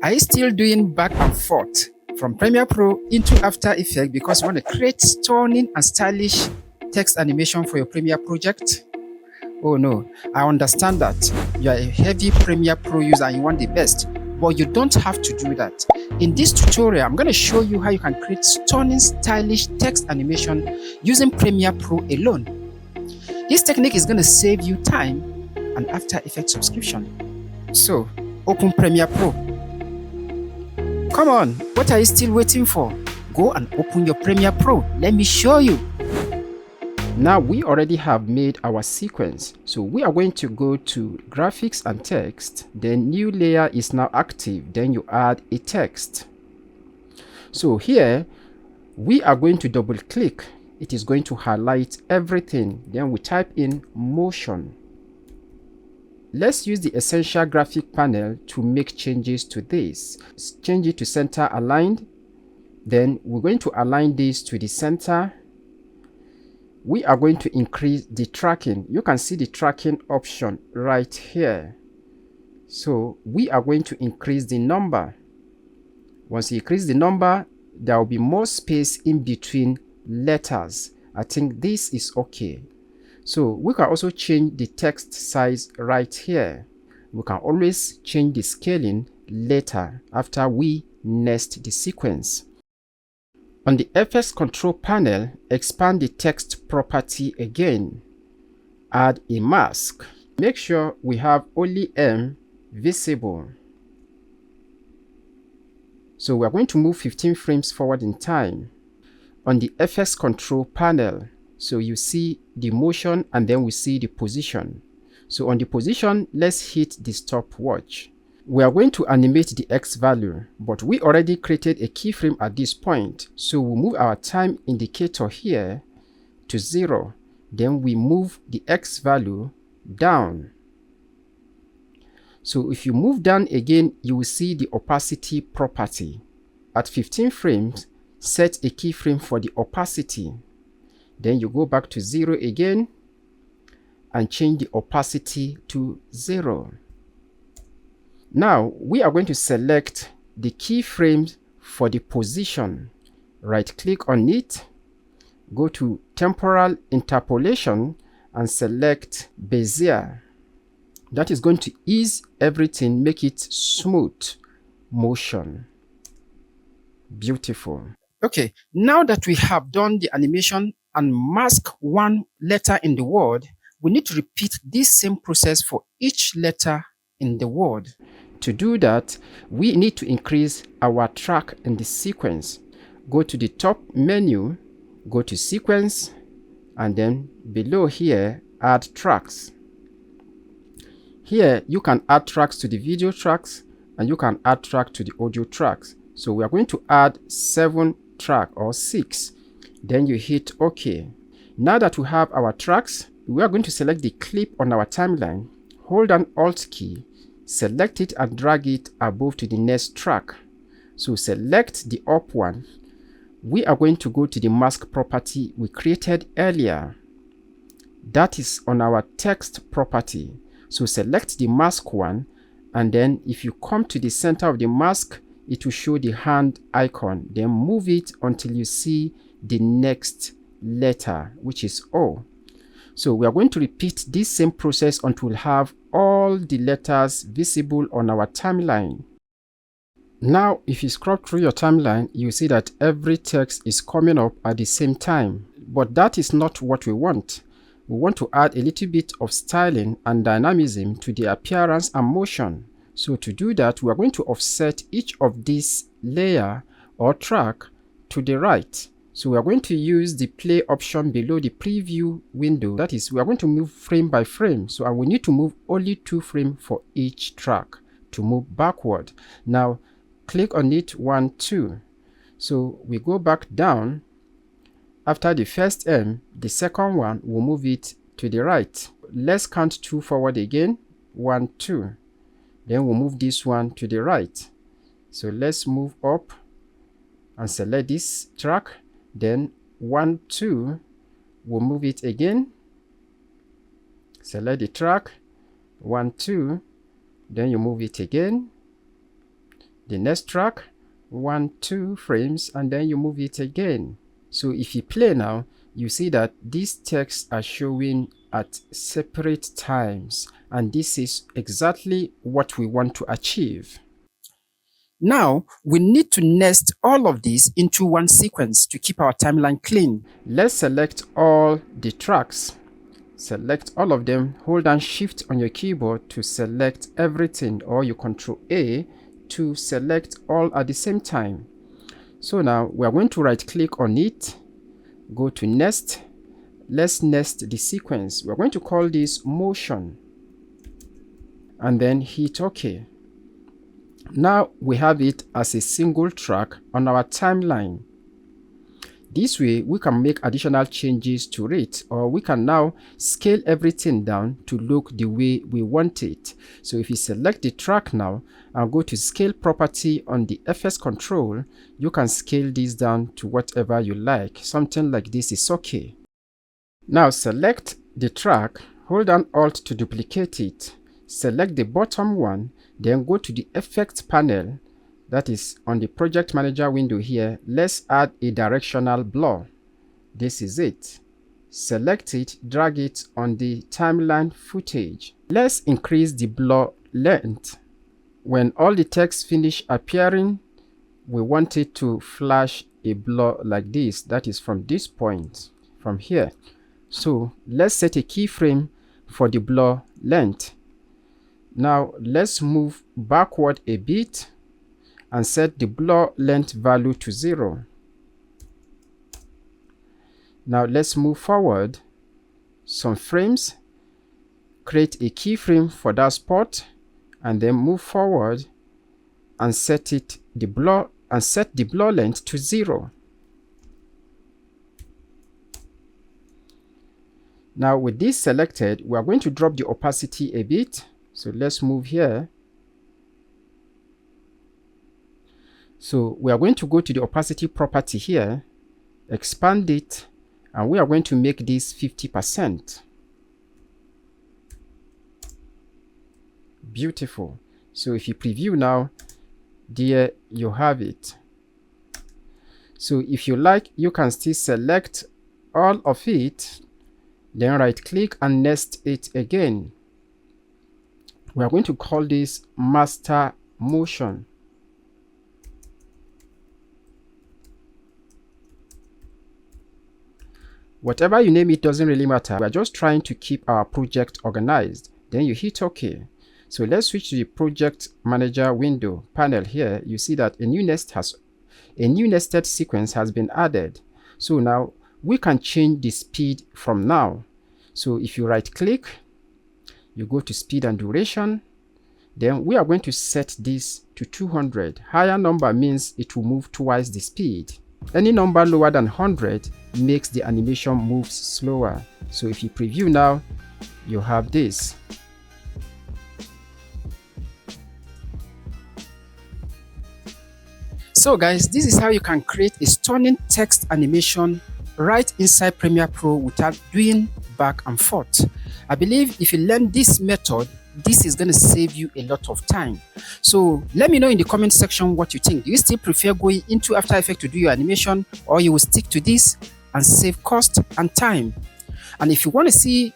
Are you still doing back and forth from Premiere Pro into After Effects because you want to create stunning and stylish text animation for your Premiere project? Oh no, I understand that you are a heavy Premiere Pro user and you want the best, but you don't have to do that. In this tutorial, I'm going to show you how you can create stunning, stylish text animation using Premiere Pro alone. This technique is going to save you time and After Effects subscription. So, open Premiere Pro. Come on, what are you still waiting for? Go and open your Premiere Pro. Let me show you. Now we already have made our sequence. So we are going to go to graphics and text. Then new layer is now active. Then you add a text. So here we are going to double click. It is going to highlight everything. Then we type in motion. Let's use the essential graphic panel to make changes to this. Change it to center aligned. Then we're going to align this to the center. We are going to increase the tracking. You can see the tracking option right here. So we are going to increase the number. Once you increase the number, there will be more space in between letters. I think this is okay. So we can also change the text size right here. We can always change the scaling later after we nest the sequence. On the FX control panel, expand the text property again. Add a mask. Make sure we have only M visible. So we are going to move 15 frames forward in time. On the FX control panel, so you see the motion and then we see the position. So on the position, let's hit the stopwatch. We are going to animate the X value, but we already created a keyframe at this point. So we'll move our time indicator here to 0. Then we move the X value down. So if you move down again, you will see the opacity property. At 15 frames, set a keyframe for the opacity. Then you go back to 0 again and change the opacity to 0. Now we are going to select the keyframes for the position. Right click on it, go to temporal interpolation and select Bezier. That is going to ease everything, make it smooth motion. Beautiful. Okay, now that we have done the animation and mask one letter in the word, we need to repeat this same process for each letter in the word. To do that, we need to increase our track in the sequence. Go to the top menu, go to sequence, and then below here, add tracks. Here, you can add tracks to the video tracks, and you can add track to the audio tracks. So we are going to add 7 track or 6. Then you hit OK. Now that we have our tracks, we are going to select the clip on our timeline, hold an Alt key, select it and drag it above to the next track. So select the up one. We are going to go to the mask property we created earlier. That is on our text property. So select the mask one, and then if you come to the center of the mask, it will show the hand icon. Then move it until you see the next letter, which is O. So we are going to repeat this same process until we have all the letters visible on our timeline. Now, if you scroll through your timeline, you see that every text is coming up at the same time. But that is not what we want. We want to add a little bit of styling and dynamism to the appearance and motion. So to do that, we are going to offset each of these layer or track to the right. So we are going to use the play option below the preview window. That is, we are going to move frame by frame. So we need to move only 2 frames for each track to move backward. Now click on it 1, 2. So we go back down. After the first M, the second one will move it to the right. Let's count 2 forward again. 1, 2. Then we'll move this one to the right. So let's move up and select this track. Then 1, 2, we'll move it again. Select the track. 1, 2. Then you move it again. the next track, 1, 2 frames, and then you move it again. So if you play now, you see that these texts are showing at separate times, and this is exactly what we want to achieve. Now, we need to nest all of these into one sequence to keep our timeline clean. Let's select all the tracks. Select all of them, hold down Shift on your keyboard to select everything, or you Control A to select all at the same time. So now we are going to right click on it, go to Nest. Let's nest the sequence. We're going to call this Motion, and then hit OK. Now we have it as a single track on our timeline. This way we can make additional changes to it, or we can now scale everything down to look the way we want it. So if you select the track now and go to Scale Property on the FS control, you can scale this down to whatever you like. Something like this is okay. Now select the track, hold down Alt to duplicate it, select the bottom one, then go to the Effects panel, that is on the Project Manager window here. Let's add a directional blur. This is it. Select it, drag it on the timeline footage. Let's increase the blur length. When all the text finish appearing, we want it to flash a blur like this, that is from this point, from here. So let's set a keyframe for the blur length. Now let's move backward a bit and set the blur length value to 0. Now let's move forward some frames, create a keyframe for that spot, and then move forward and set the blur length to 0. Now with this selected, we are going to drop the opacity a bit. So let's move here. So we are going to go to the opacity property here, expand it, and we are going to make this 50%. Beautiful. So if you preview now, there you have it. So if you like, you can still select all of it, then right click and nest it again. We are going to call this Master Motion. Whatever you name it doesn't really matter. We are just trying to keep our project organized. Then you hit OK. So let's switch to the Project Manager window panel here. You see that a new nested sequence has been added. So now we can change the speed from now. So if you right click, you go to Speed and Duration. Then we are going to set this to 200. Higher number means it will move twice the speed. Any number lower than 100 makes the animation move slower. So if you preview now, you have this. So guys, this is how you can create a stunning text animation right inside Premiere Pro without doing back and forth. I believe if you learn this method, this is going to save you a lot of time. So let me know in the comment section what you think. Do you still prefer going into After Effects to do your animation, or you will stick to this and save cost and time? And if you want to see